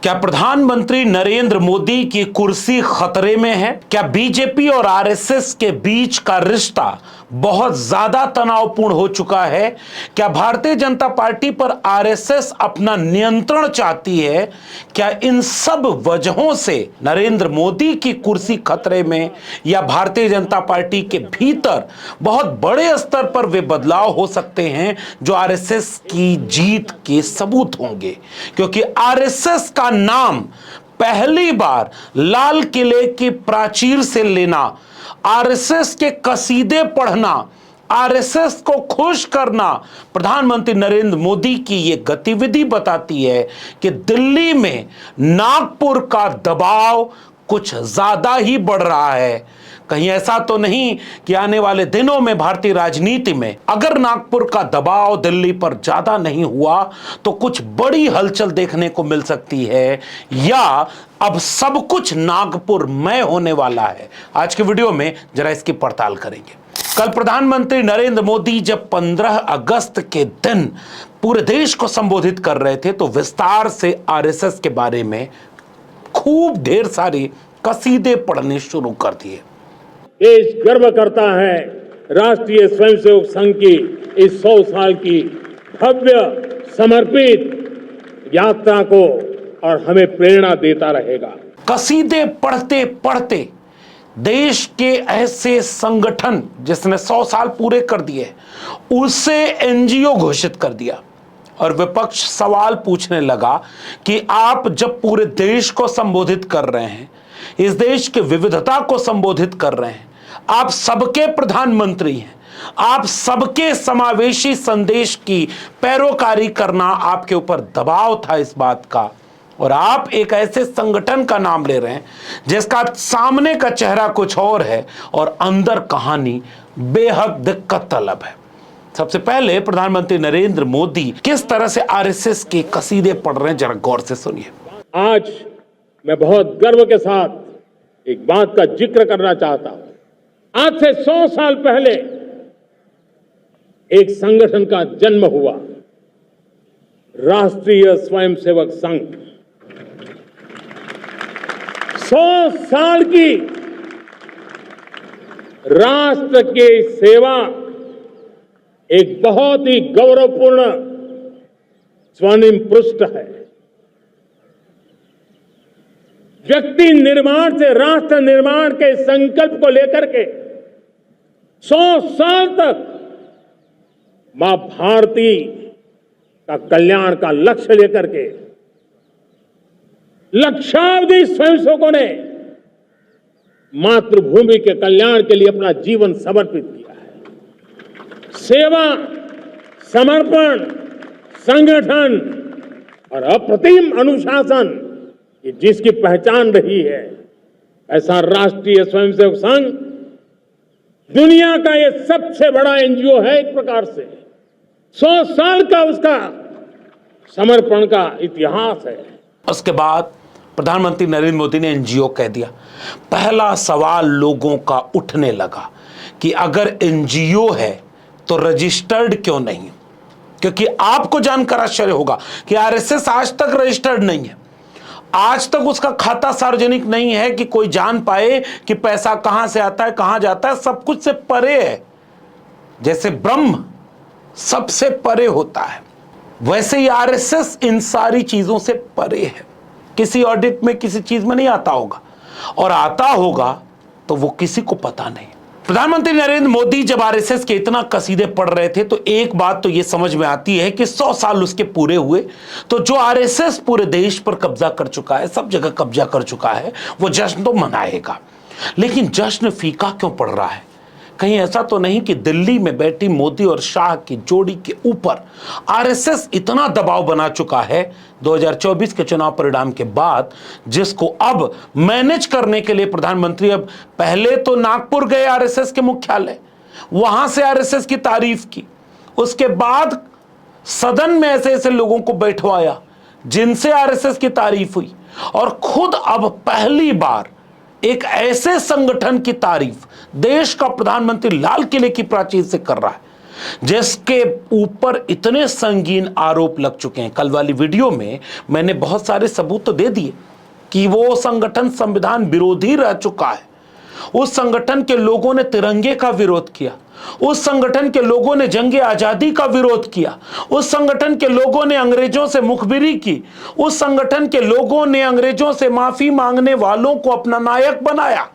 क्या प्रधानमंत्री नरेंद्र मोदी की कुर्सी खतरे में है? क्या बीजेपी और आरएसएस के बीच का रिश्ता बहुत ज्यादा तनावपूर्ण हो चुका है? क्या भारतीय जनता पार्टी पर आरएसएस अपना नियंत्रण चाहती है? क्या इन सब वजहों से नरेंद्र मोदी की कुर्सी खतरे में, या भारतीय जनता पार्टी के भीतर बहुत बड़े स्तर पर वे बदलाव हो सकते हैं जो आरएसएस की जीत के सबूत होंगे? क्योंकि आरएसएस का नाम पहली बार लाल किले की प्राचीर से लेना, आरएसएस के कसीदे पढ़ना, आरएसएस को खुश करना, प्रधानमंत्री नरेंद्र मोदी की यह गतिविधि बताती है कि दिल्ली में नागपुर का दबाव कुछ ज्यादा ही बढ़ रहा है। कहीं ऐसा तो नहीं कि आने वाले दिनों में भारतीय राजनीति में अगर नागपुर का दबाव दिल्ली पर ज्यादा नहीं हुआ तो कुछ बड़ी हलचल देखने को मिल सकती है, या अब सब कुछ नागपुर में होने वाला है? आज के वीडियो में जरा इसकी पड़ताल करेंगे। कल प्रधानमंत्री नरेंद्र मोदी जब 15 अगस्त के दिन पूरे देश को संबोधित कर रहे थे तो विस्तार से आरएसएस के बारे में खूब ढेर सारी कसीदे पढ़ने शुरू कर दिए। देश गर्व करता है राष्ट्रीय स्वयंसेवक संघ की इस 100 साल की भव्य समर्पित यात्रा को, और हमें प्रेरणा देता रहेगा। कसीदे पढ़ते पढ़ते देश के ऐसे संगठन जिसने 100 साल पूरे कर दिए उसे एनजीओ घोषित कर दिया, और विपक्ष सवाल पूछने लगा कि आप जब पूरे देश को संबोधित कर रहे हैं, इस देश की विविधता को संबोधित कर रहे हैं, आप सबके प्रधानमंत्री हैं, आप सबके समावेशी संदेश की पैरोकारी करना आपके ऊपर दबाव था इस बात का, और आप एक ऐसे संगठन का नाम ले रहे हैं जिसका सामने का चेहरा कुछ और है और अंदर कहानी बेहद दिक्कत तलब है। सबसे पहले प्रधानमंत्री नरेंद्र मोदी किस तरह से आरएसएस के कसीदे पढ़ रहे हैं, जरा गौर से सुनिए। आज मैं बहुत गर्व के साथ एक बात का जिक्र करना चाहता हूं। आज से 100 साल पहले एक संगठन का जन्म हुआ, राष्ट्रीय स्वयंसेवक संघ। 100 साल की राष्ट्र की सेवा एक बहुत ही गौरवपूर्ण स्वर्णिम पृष्ठ है। व्यक्ति निर्माण से राष्ट्र निर्माण के संकल्प को लेकर के 100 साल तक मां भारती का कल्याण का लक्ष्य लेकर के लक्षावधि स्वयंसेवकों ने मातृभूमि के कल्याण के लिए अपना जीवन समर्पित किया है। सेवा, समर्पण, संगठन और अप्रतिम अनुशासन ये जिसकी पहचान रही है, ऐसा राष्ट्रीय स्वयंसेवक संघ दुनिया का ये सबसे बड़ा एनजीओ है। एक प्रकार से 100 साल का उसका समर्पण का इतिहास है। उसके बाद प्रधानमंत्री नरेंद्र मोदी ने एनजीओ कह दिया। पहला सवाल लोगों का उठने लगा कि अगर एनजीओ है तो रजिस्टर्ड क्यों नहीं? क्योंकि आपको जानकर आश्चर्य होगा कि आरएसएस आज तक रजिस्टर्ड नहीं है। आज तक उसका खाता सार्वजनिक नहीं है कि कोई जान पाए कि पैसा कहां से आता है, कहां जाता है। सब कुछ से परे है। जैसे ब्रह्म सबसे परे होता है, वैसे ही आरएसएस इन सारी चीजों से परे है। किसी ऑडिट में किसी चीज में नहीं आता होगा, और आता होगा तो वो किसी को पता नहीं। प्रधानमंत्री नरेंद्र मोदी जब आरएसएस के इतना कसीदे पढ़ रहे थे तो एक बात तो ये समझ में आती है कि 100 साल उसके पूरे हुए तो जो आरएसएस पूरे देश पर कब्जा कर चुका है, सब जगह कब्जा कर चुका है, वो जश्न तो मनाएगा। लेकिन जश्न फीका क्यों पड़ रहा है? कहीं ऐसा तो नहीं कि दिल्ली में बैठी मोदी और शाह की जोड़ी के ऊपर आरएसएस इतना दबाव बना चुका है 2024 के चुनाव परिणाम के बाद, जिसको अब मैनेज करने के लिए प्रधानमंत्री अब पहले तो नागपुर गए आरएसएस के मुख्यालय, वहां से आरएसएस की तारीफ की, उसके बाद सदन में ऐसे ऐसे लोगों को बैठवाया जिनसे आरएसएस की तारीफ हुई, और खुद अब पहली बार एक ऐसे संगठन की तारीफ देश का प्रधानमंत्री लाल किले की प्राचीर से कर रहा है जिसके ऊपर इतने संगीन आरोप लग चुके हैं। कल वाली वीडियो में मैंने बहुत सारे सबूत तो दे दिए कि वो संगठन संविधान विरोधी रह चुका है। उस संगठन के लोगों ने तिरंगे का विरोध किया, उस संगठन के लोगों ने जंगे आजादी का विरोध किया, उस संगठन के लोगों ने अंग्रेजों से मुखबिरी की, उस संगठन के लोगों ने अंग्रेजों से माफी मांगने वालों को अपना नायक बनाया,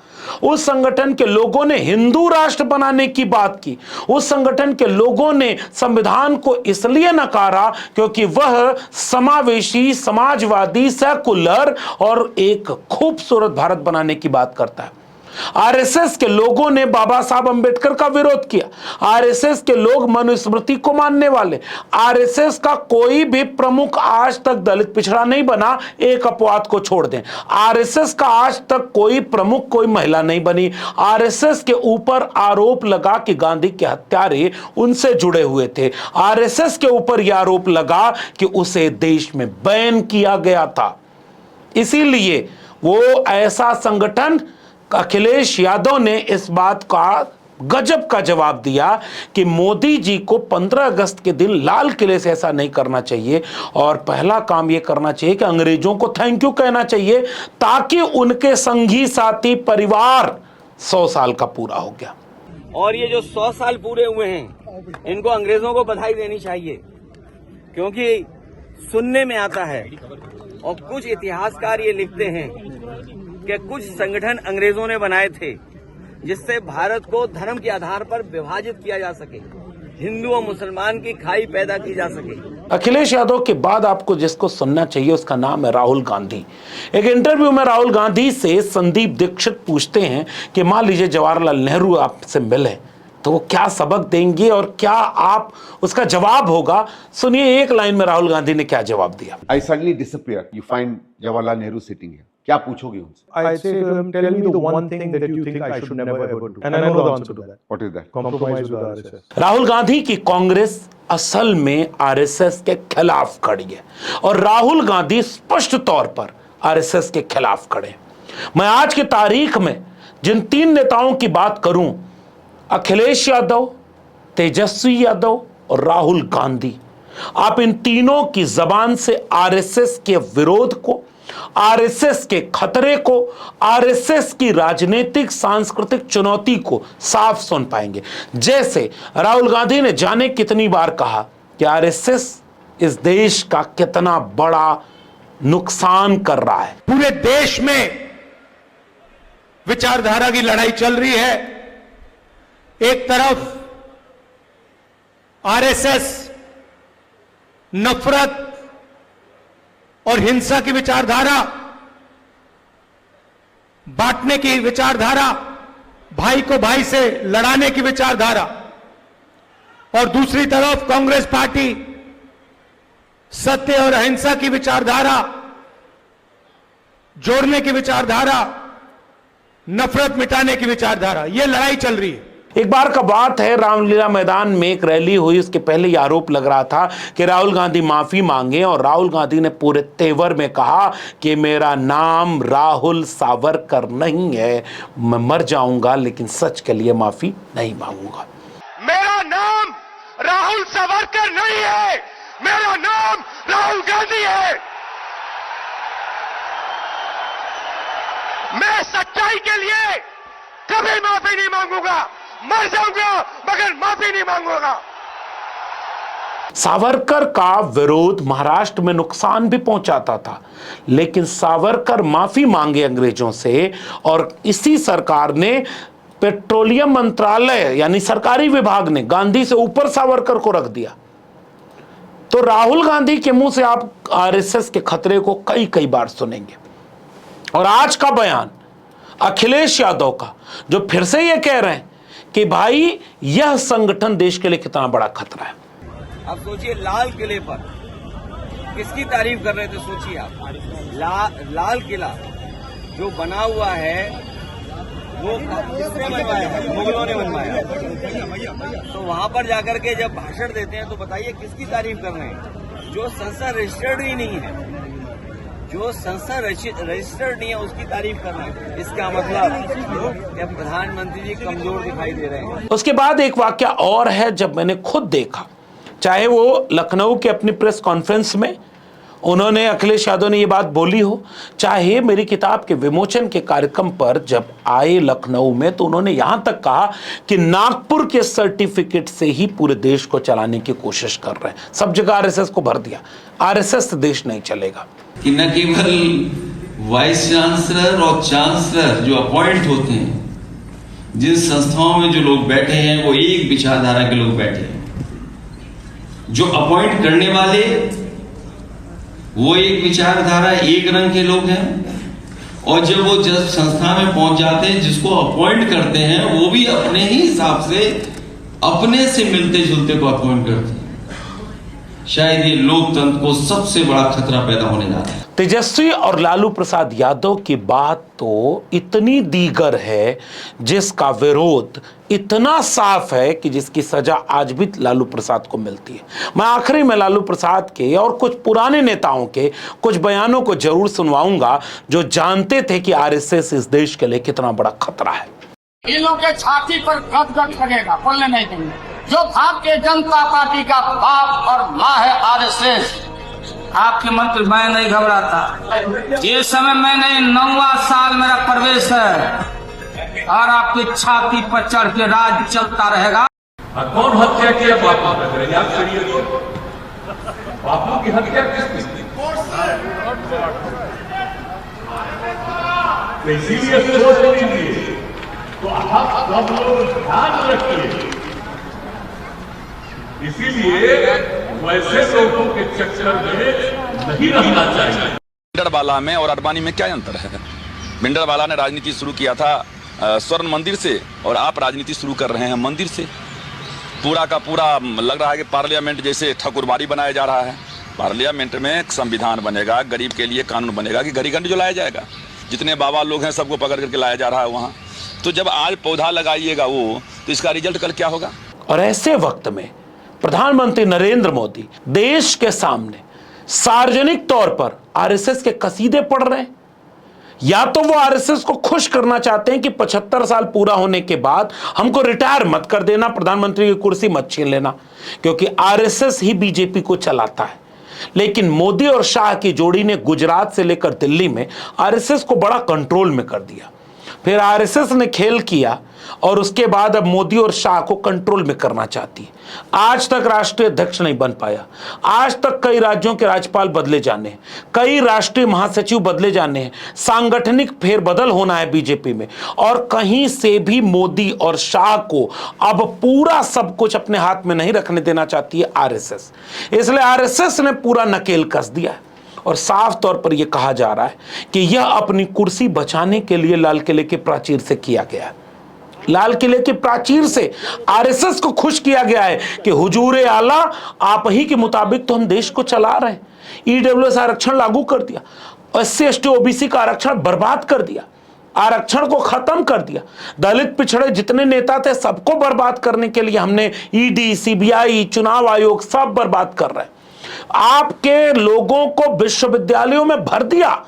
उस संगठन के लोगों ने हिंदू राष्ट्र बनाने की बात की, उस संगठन के लोगों ने संविधान को इसलिए नकारा क्योंकि वह समावेशी, समाजवादी, सेकुलर और एक खूबसूरत भारत बनाने की बात करता है। आरएसएस के लोगों ने बाबा साहब अंबेडकर का विरोध किया। आरएसएस के लोग मनुस्मृति को मानने वाले। आरएसएस का कोई भी प्रमुख आज तक दलित पिछड़ा नहीं बना, एक अपवाद को छोड़ दें। आरएसएस का आज तक कोई प्रमुख, कोई महिला नहीं बनी। आरएसएस के ऊपर आरोप लगा कि गांधी के हत्यारे उनसे जुड़े हुए थे। आरएसएस के ऊपर यह आरोप लगा कि उसे देश में बैन किया गया था। इसीलिए वो ऐसा संगठन, अखिलेश यादव ने इस बात का गजब का जवाब दिया कि मोदी जी को 15 अगस्त के दिन लाल किले से ऐसा नहीं करना चाहिए और पहला काम यह करना चाहिए कि अंग्रेजों को थैंक यू कहना चाहिए, ताकि उनके संगी साथी परिवार 100 साल का पूरा हो गया। और ये जो 100 साल पूरे हुए हैं, इनको अंग्रेजों को बधाई देनी चाहिए, क्योंकि सुनने में आता है और कुछ इतिहासकार ये लिखते हैं कि कुछ संगठन अंग्रेजों ने बनाए थे जिससे भारत को धर्म के आधार पर विभाजित किया जा सके, हिंदू और मुसलमान की खाई पैदा की जा सके। अखिलेश यादव के बाद आपको जिसको सुनना चाहिए उसका नाम है राहुल गांधी। एक इंटरव्यू में राहुल गांधी से संदीप दीक्षित पूछते हैं कि मान लीजिए जवाहरलाल नेहरू आपसे मिले तो वो क्या सबक देंगे और क्या आप उसका जवाब होगा। सुनिए एक लाइन में राहुल गांधी ने क्या जवाब दिया। I suddenly disappear. You find Jawaharlal Nehru sitting here. क्या पूछोगे उनसे? I'd say to him, tell me the one thing that you think I should never ever do. And I know the answer to that. What is that? Compromise with RSS. Rahul Gandhi की कांग्रेस असल में RSS के खिलाफ खड़ी है और राहुल गांधी स्पष्ट तौर पर आरएसएस के खिलाफ खड़े हैं। मैं आज की तारीख में जिन 3 नेताओं की बात करूं, अखिलेश यादव, तेजस्वी यादव और राहुल गांधी, आप इन तीनों की जबान से आरएसएस के विरोध को, आरएसएस के खतरे को, आरएसएस की राजनीतिक सांस्कृतिक चुनौती को साफ सुन पाएंगे। जैसे राहुल गांधी ने जाने कितनी बार कहा कि आरएसएस इस देश का कितना बड़ा नुकसान कर रहा है। पूरे देश में विचारधारा की लड़ाई चल रही है। एक तरफ आरएसएस नफरत और हिंसा की विचारधारा, बांटने की विचारधारा, भाई को भाई से लड़ाने की विचारधारा, और दूसरी तरफ कांग्रेस पार्टी सत्य और अहिंसा की विचारधारा, जोड़ने की विचारधारा, नफरत मिटाने की विचारधारा। यह लड़ाई चल रही है। एक बार का बात है, रामलीला मैदान में एक रैली हुई, उसके पहले ही आरोप लग रहा था कि राहुल गांधी माफी मांगे और राहुल गांधी ने पूरे तेवर में कहा कि मेरा नाम राहुल सावरकर नहीं है, मैं मर जाऊंगा लेकिन सच के लिए माफी नहीं मांगूंगा। मेरा नाम राहुल सावरकर नहीं है, मेरा नाम राहुल गांधी है। मैं सच्चाई के लिए कभी माफी नहीं मांगूंगा, मर जाऊंगा मगर माफी नहीं मांगूंगा। सावरकर का विरोध महाराष्ट्र में नुकसान भी पहुंचाता था, लेकिन सावरकर माफी मांगे अंग्रेजों से और इसी सरकार ने पेट्रोलियम मंत्रालय यानी सरकारी विभाग ने गांधी से ऊपर सावरकर को रख दिया। तो राहुल गांधी के मुंह से आप आरएसएस के खतरे को कई कई बार सुनेंगे। और आज का बयान अखिलेश यादव का, जो फिर से ये कह रहे हैं कि भाई यह संगठन देश के लिए कितना बड़ा खतरा है। अब सोचिए, लाल किले पर किसकी तारीफ कर रहे थे? सोचिए आप, लाल किला जो बना हुआ है वो किसने बनवाया है? मुगलों ने बनवाया। तो वहां पर जाकर के जब भाषण देते हैं तो बताइए किसकी तारीफ कर रहे हैं? जो संसद रजिस्टर्ड ही नहीं है, जो संस्था रजिस्टर्ड नहीं है उसकी तारीफ करना, इसका मतलब कि प्रधानमंत्री जी कमजोर दिखाई दे रहे हैं। उसके बाद एक वाकया और है, जब मैंने खुद देखा, चाहे वो लखनऊ के अपनी प्रेस कॉन्फ्रेंस में उन्होंने, अखिलेश यादव ने ये बात बोली हो, चाहे मेरी किताब के विमोचन के कार्यक्रम पर जब आए लखनऊ में तो उन्होंने यहां तक कहा कि नागपुर के सर्टिफिकेट से ही पूरे देश को चलाने की कोशिश कर रहे हैं। सब जगह आरएसएस को भर दिया, आरएसएस से देश नहीं चलेगा। कि न केवल वाइस चांसलर और चांसलर जो अपॉइंट होते हैं, जिन संस्थाओं में जो लोग बैठे हैं वो एक विचारधारा के लोग बैठे हैं, जो अपॉइंट करने वाले वो एक विचारधारा एक रंग के लोग हैं, और जब वो जब संस्था में पहुंच जाते हैं जिसको अपॉइंट करते हैं वो भी अपने ही हिसाब से अपने से मिलते जुलते को अपॉइंट करते हैं। शायद ये लोकतंत्र को सबसे बड़ा खतरा पैदा होने जा रहा है। तेजस्वी और लालू प्रसाद यादव की बात तो इतनी दीगर है, जिसका विरोध इतना साफ है कि जिसकी सजा आज भी लालू प्रसाद को मिलती है। मैं आखिरी में लालू प्रसाद के और कुछ पुराने नेताओं के कुछ बयानों को जरूर सुनवाऊंगा, जो जानते थे कि आरएसएस इस देश के लिए कितना बड़ा खतरा है। इन लोगों के छाती पर गदगद लगेगा, बोलने नहीं देंगे। जो भारतीय जनता पार्टी का बाप और माँ है आरएसएस। आपके मंत्री, मैं नहीं घबराता। ये समय मैंने 9वां साल मेरा प्रवेश है और आपकी छाती पर चढ़ के राज चलता रहेगा। कौन हत्या किया? बापू ने। याद करिए, बापू की हत्या किसने? इसीलिए सोच लीजिए, तो आप सब लोग ध्यान रखिए। इसीलिए वैसे लोगों के चक्कर में नहीं रहना चाहिए। भिंडरवाला में और अडवाणी में क्या अंतर है? भिंडरवाला ने राजनीति शुरू किया था स्वर्ण मंदिर से, और आप राजनीति शुरू कर रहे हैं मंदिर से। पूरा का पूरा लग रहा है कि पार्लियामेंट जैसे ठकुरबाड़ी बनाया जा रहा है। पार्लियामेंट में एक संविधान बनेगा, गरीब के लिए कानून बनेगा कि घड़ी-घंटी जो लाया जाएगा, जितने बाबा लोग हैं सबको पकड़ करके लाया जा रहा है वहाँ। तो जब आज पौधा लगाइएगा वो, तो इसका रिजल्ट कल क्या होगा? और ऐसे वक्त में प्रधानमंत्री नरेंद्र मोदी देश के सामने सार्वजनिक तौर पर आरएसएस के कसीदे पढ़ रहे हैं। या तो वो आरएसएस को खुश करना चाहते हैं कि 75 साल पूरा होने के बाद हमको रिटायर मत कर देना, प्रधानमंत्री की कुर्सी मत छीन लेना, क्योंकि आरएसएस ही बीजेपी को चलाता है। लेकिन मोदी और शाह की जोड़ी ने गुजरात से लेकर दिल्ली में आरएसएस को बड़ा कंट्रोल में कर दिया। फिर आरएसएस ने खेल किया और उसके बाद अब मोदी और शाह को कंट्रोल में करना चाहती है। आज तक राष्ट्रीय अध्यक्ष नहीं बन पाया। आज तक कई राज्यों के राज्यपाल बदले जाने हैं, कई राष्ट्रीय महासचिव बदले जाने हैं, सांगठनिक फेरबदल होना है बीजेपी में, और कहीं से भी मोदी और शाह को अब पूरा सब कुछ अपने हाथ में नहीं रखने देना चाहती है आरएसएस। इसलिए आरएसएस ने पूरा नकेल कस दिया है और साफ तौर पर यह कहा जा रहा है कि यह अपनी कुर्सी बचाने के लिए लाल किले के प्राचीर से किया गया है। लाल किले के प्राचीर से आरएसएस को खुश किया गया है कि हुजूर आला आप ही के मुताबिक तो हम देश को चला रहे हैं। ईडब्ल्यूएस आरक्षण लागू कर दिया, एससी एसटी ओबीसी का आरक्षण बर्बाद कर दिया, आरक्षण को खत्म कर दिया, दलित पिछड़े जितने नेता थे सबको बर्बाद करने के लिए हमने ईडी, सीबीआई, चुनाव आयोग सब बर्बाद कर रहे हैं। आपके लोगों को विश्वविद्यालयों में भर दिया।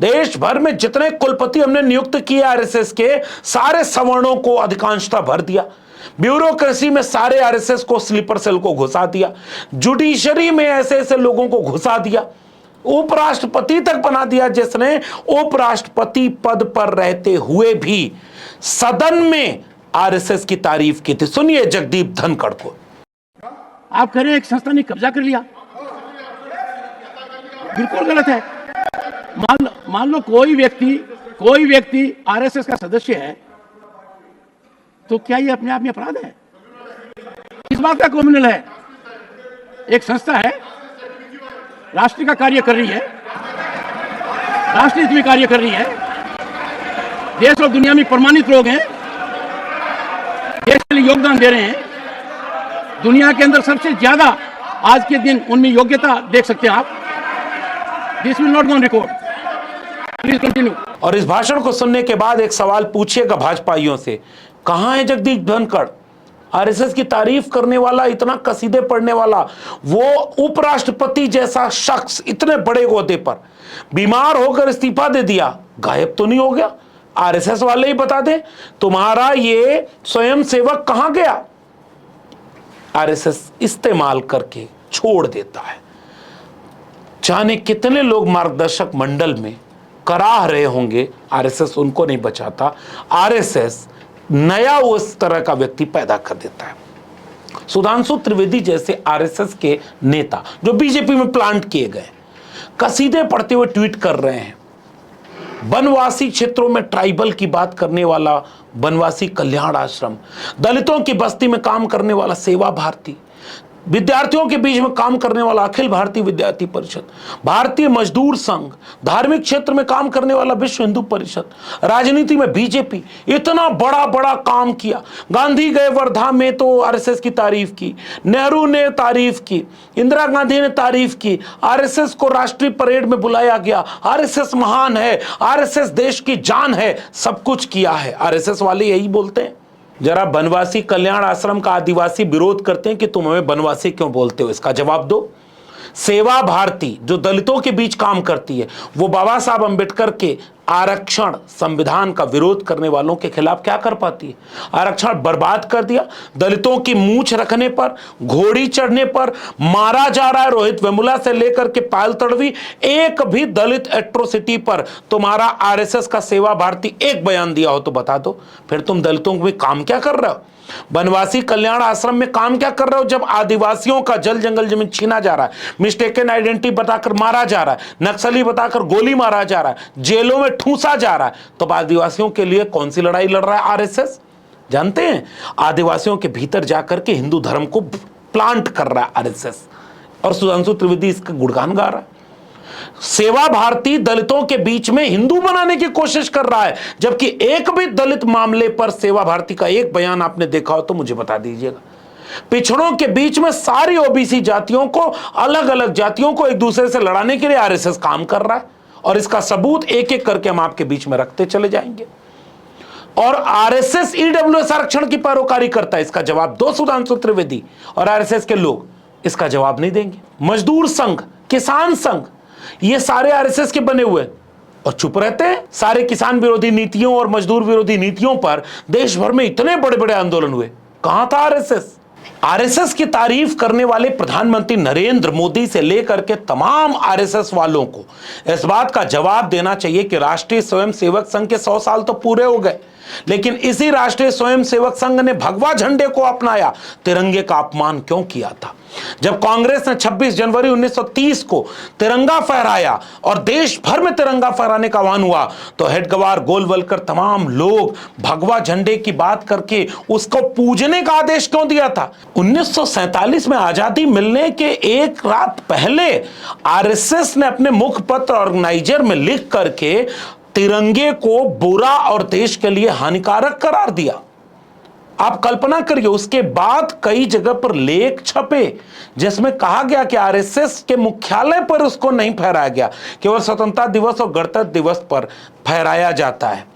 देश भर में जितने कुलपति हमने नियुक्त किए आरएसएस के, सारे सवर्णों को अधिकांशता भर दिया। ब्यूरोक्रेसी में सारे आरएसएस को स्लीपर सेल को घुसा दिया। जुडिशरी में ऐसे ऐसे लोगों को घुसा दिया। उपराष्ट्रपति तक बना दिया जिसने उपराष्ट्रपति पद पर रहते हुए भी सदन में आरएसएस की तारीफ की थी। सुनिए जगदीप धनखड़ को। आप कह रहे हैं एक संस्था ने कब्जा कर लिया, बिल्कुल गलत है। मान लो कोई व्यक्ति आरएसएस का सदस्य है, तो क्या ये अपने आप में अपराध है? इस बात का क्रिमिनल है। एक संस्था है, राष्ट्र का कार्य कर रही है, राष्ट्रीय हित में कार्य कर रही है, देश और दुनिया में प्रमाणित लोग हैं, देश के लिए योगदान दे रहे हैं। दुनिया के अंदर सबसे ज्यादा आज के दिन उनमें योग्यता देख सकते हैं आप। This will not go on record. Please continue. और इस भाषण को सुनने के बाद एक सवाल पूछिएगा भाजपाइयों से, कहां है जगदीप धनखड़? आरएसएस की तारीफ करने वाला, इतना कसीदे पढ़ने वाला, वो उपराष्ट्रपति जैसा शख्स इतने बड़े ओहदे पर, बीमार होकर इस्तीफा दे दिया, गायब तो नहीं हो गया? आरएसएस वाले ही बता दें तुम्हारा ये स्वयंसेवक कहां गया? आरएसएस इस्तेमाल करके छोड़ देता है। जाने कितने लोग मार्गदर्शक मंडल में कराह रहे होंगे, आरएसएस उनको नहीं बचाता। आरएसएस नया उस तरह का व्यक्ति पैदा कर देता है। सुधांशु त्रिवेदी जैसे आरएसएस के नेता जो बीजेपी में प्लांट किए गए, कसीदे पढ़ते हुए ट्वीट कर रहे हैं। वनवासी क्षेत्रों में ट्राइबल की बात करने वाला वनवासी कल्याण आश्रम, दलितों की बस्ती में काम करने वाला सेवा भारती, विद्यार्थियों के बीच में काम करने वाला अखिल भारतीय विद्यार्थी परिषद, भारतीय मजदूर संघ, धार्मिक क्षेत्र में काम करने वाला विश्व हिंदू परिषद, राजनीति में बीजेपी, इतना बड़ा बड़ा काम किया। गांधी गए वर्धा में तो आरएसएस की तारीफ की, नेहरू ने तारीफ की, इंदिरा गांधी ने तारीफ की, आरएसएस को राष्ट्रीय परेड में बुलाया गया, आरएसएस महान है, आरएसएस देश की जान है, सब कुछ किया है। आरएसएस वाले यही बोलते हैं। जरा वनवासी कल्याण आश्रम का आदिवासी विरोध करते हैं कि तुम हमें वनवासी क्यों बोलते हो, इसका जवाब दो। सेवा भारती जो दलितों के बीच काम करती है, वो बाबा साहब अंबेडकर के आरक्षण संविधान का विरोध करने वालों के खिलाफ क्या कर पाती है? आरक्षण बर्बाद कर दिया। दलितों की मूंछ रखने पर, घोड़ी चढ़ने पर मारा जा रहा है। रोहित वेमुला से लेकर के पायल तड़वी, एक भी दलित एट्रोसिटी पर तुम्हारा आरएसएस का सेवा भारती एक बयान दिया हो तो बता दो। फिर तुम दलितों में काम क्या कर रहे हो? वनवासी कल्याण आश्रम में काम क्या कर रहे हो जब आदिवासियों का जल जंगल जमीन छीना जा रहा है, मिस्टेकन आइडेंटिटी बताकर मारा जा रहा है, नक्सली बताकर गोली मारा जा रहा है, जेलों में ठूसा जा रहा है, तो आदिवासियों के लिए कौन सी लड़ाई लड़ रहा है आरएसएस? जानते हैं, आदिवासियों के भीतर जाकर के हिंदू धर्म को प्लांट कर रहा है आरएसएस, और सुधांशु त्रिवेदी इसका गुणगान गा रहा है। सेवा भारती दलितों के बीच में हिंदू बनाने की कोशिश कर रहा है, जबकि एक भी दलित मामले पर सेवा भारती का एक बयान आपने देखा हो तो मुझे बता दीजिएगा। पिछड़ों के बीच में सारी ओबीसी जातियों को, अलग अलग जातियों को एक दूसरे से लड़ाने के लिए आरएसएस काम कर रहा है, और इसका सबूत एक एक करके हम आपके बीच में रखते चले जाएंगे। और आरएसएस ईडब्ल्यूएस आरक्षण की पैरोकारी करता है, इसका जवाब दो सुधांशु त्रिवेदी। और आरएसएस के लोग इसका जवाब नहीं देंगे। मजदूर संघ, किसान संघ, ये सारे आरएसएस के बने हुए और चुप रहते हैं। सारे किसान विरोधी नीतियों और मजदूर विरोधी नीतियों पर देश भर में इतने बड़े बड़े आंदोलन हुए, कहां था आरएसएस? आरएसएस की तारीफ करने वाले प्रधानमंत्री नरेंद्र मोदी से लेकर के तमाम आरएसएस वालों को इस बात का जवाब देना चाहिए कि राष्ट्रीय स्वयंसेवक संघ के 100 साल तो पूरे हो गए, लेकिन इसी राष्ट्रीय स्वयंसेवक संघ ने भगवा झंडे को अपनाया, तिरंगे का अपमान क्यों किया था? जब कांग्रेस ने 26 जनवरी 1930 को तिरंगा फहराया और देश भर में तिरंगा फहराने का आह्वान हुआ, तो हेडगवार गोलवलकर तमाम लोग भगवा झंडे की बात करके उसको पूजने का आदेश क्यों दिया था? 1947 में आजादी मिलने के एक रात पहले आरएसएस ने अपने मुखपत्र ऑर्गेनाइजर में लिख करके तिरंगे को बुरा और देश के लिए हानिकारक करार दिया। आप कल्पना करिए, उसके बाद कई जगह पर लेख छपे जिसमें कहा गया कि आरएसएस के मुख्यालय पर उसको नहीं फहराया गया, केवल स्वतंत्रता दिवस और गणतंत्र दिवस पर फहराया जाता है।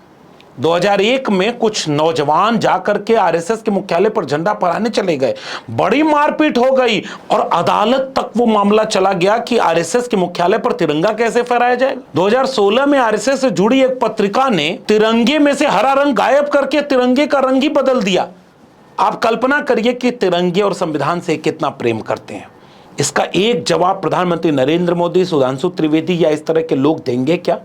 2001 में कुछ नौजवान जाकर के आरएसएस के मुख्यालय पर झंडा फहराने चले गए, बड़ी मारपीट हो गई और अदालत तक वो मामला चला गया कि आरएसएस के मुख्यालय पर तिरंगा कैसे फहराया जाएगा। 2016 में आरएसएस से जुड़ी एक पत्रिका ने तिरंगे में से हरा रंग गायब करके तिरंगे का रंग ही बदल दिया। आप कल्पना करिए कि तिरंगे और संविधान से कितना प्रेम करते हैं। इसका एक जवाब प्रधानमंत्री नरेंद्र मोदी, सुधांशु त्रिवेदी या इस तरह के लोग देंगे क्या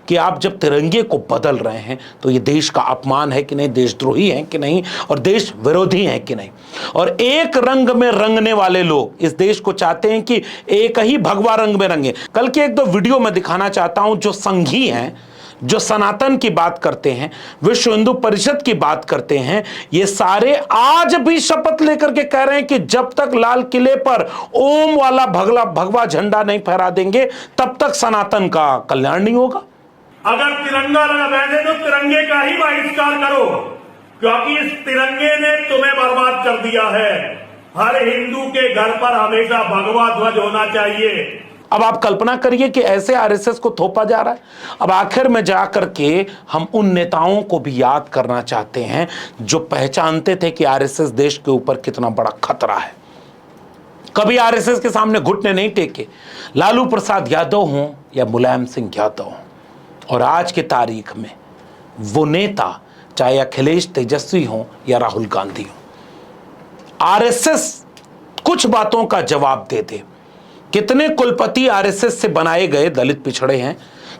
कि आप जब तिरंगे को बदल रहे हैं तो ये देश का अपमान है कि नहीं, देशद्रोही है कि नहीं, और देश विरोधी है कि नहीं? और एक रंग में रंगने वाले लोग इस देश को चाहते हैं कि एक ही भगवा रंग में रंगे। कल के एक दो वीडियो में दिखाना चाहता हूं, जो संघी हैं, जो सनातन की बात करते हैं, विश्व हिंदू परिषद की बात करते हैं, ये सारे आज भी शपथ लेकर के कह रहे हैं कि जब तक लाल किले पर ओम वाला भगवा झंडा नहीं फहरा देंगे तब तक सनातन का कल्याण नहीं होगा। अगर तिरंगा लगा बैठे तो तिरंगे का ही बहिष्कार करो, क्योंकि इस तिरंगे ने तुम्हें बर्बाद कर दिया है। हर हिंदू के घर पर हमेशा भगवा ध्वज होना चाहिए। अब आप कल्पना करिए कि ऐसे आरएसएस को थोपा जा रहा है। अब आखिर में जाकर के हम उन नेताओं को भी याद करना चाहते हैं जो पहचानते थे कि आरएसएस देश के ऊपर कितना बड़ा खतरा है। कभी आरएसएस के सामने घुटने नहीं टेके, लालू प्रसाद यादव हों या मुलायम सिंह यादव हों। और आज के तारीख में वो नेता चाहे अखिलेश तेजस्वी हों या राहुल गांधी हों, आरएसएस कुछ बातों का जवाब दे दे। कितने कुलपति आरएसएस से बनाए गए दलित पिछड़े हैं,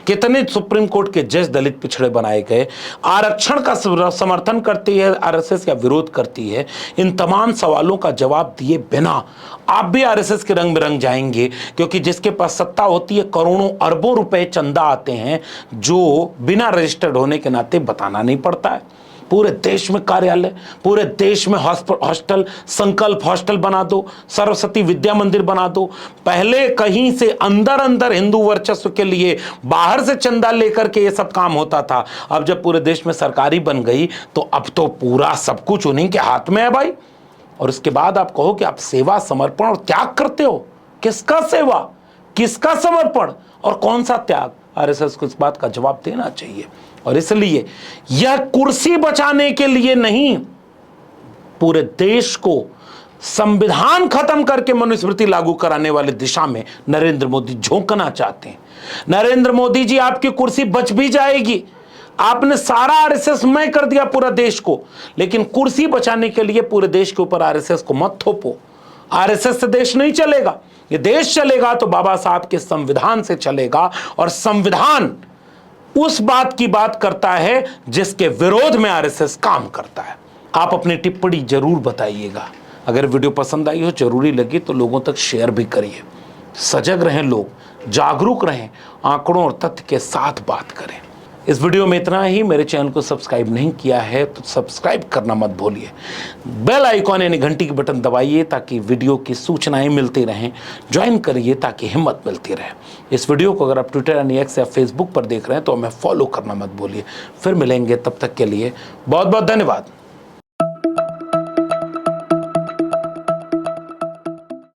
कितने सुप्रीम कोर्ट के जज दलित पिछड़े बनाए गए, आरक्षण का समर्थन करती है आरएसएस या विरोध करती है, इन तमाम सवालों का जवाब दिए बिना आप भी आरएसएस के रंग में रंग जाएंगे, क्योंकि जिसके पास सत्ता होती है करोड़ों अरबों रुपए चंदा आते हैं जो बिना रजिस्टर्ड होने के नाते बताना नहीं पड़ता है। पूरे देश में कार्यालय, पूरे देश में हॉस्टल, संकल्प हॉस्टल बना दो, सरस्वती विद्या मंदिर बना दो। पहले कहीं से अंदर अंदर हिंदू वर्चस्व के लिए बाहर से चंदा लेकर के ये सब काम होता था। अब जब पूरे देश में सरकारी बन गई तो अब तो पूरा सब कुछ उन्हीं के हाथ में है भाई। और इसके बाद आप कहो कि आप सेवा, समर्पण और त्याग करते हो। किसका सेवा, किसका समर्पण और कौन सा त्याग? आरएसएस को इस बात का जवाब देना चाहिए। और इसलिए यह कुर्सी बचाने के लिए नहीं, पूरे देश को संविधान खत्म करके मनुस्मृति लागू कराने वाली दिशा में नरेंद्र मोदी झोंकना चाहते हैं। नरेंद्र मोदी जी, आपकी कुर्सी बच भी जाएगी। आपने सारा आरएसएस मय कर दिया पूरा देश को, लेकिन कुर्सी बचाने के लिए पूरे देश के ऊपर आरएसएस को मत थोपो। आरएसएस से देश नहीं चलेगा। ये देश चलेगा तो बाबा साहब के संविधान से चलेगा। और संविधान उस बात की बात करता है जिसके विरोध में आरएसएस काम करता है। आप अपनी टिप्पणी जरूर बताइएगा। अगर वीडियो पसंद आई हो, जरूरी लगी तो लोगों तक शेयर भी करिए। सजग रहें लोग, जागरूक रहें, आंकड़ों और तथ्य के साथ बात करें। इस वीडियो में इतना ही। मेरे चैनल को सब्सक्राइब नहीं किया है तो सब्सक्राइब करना मत भूलिए। बेल आइकॉन यानी घंटी की बटन दबाइए ताकि वीडियो की सूचनाएं मिलती रहें। ज्वाइन करिए ताकि हिम्मत मिलती रहे। इस वीडियो को अगर आप ट्विटर यानी एक्स या फेसबुक पर देख रहे हैं तो हमें फॉलो करना मत भूलिए। फिर मिलेंगे, तब तक के लिए बहुत बहुत धन्यवाद।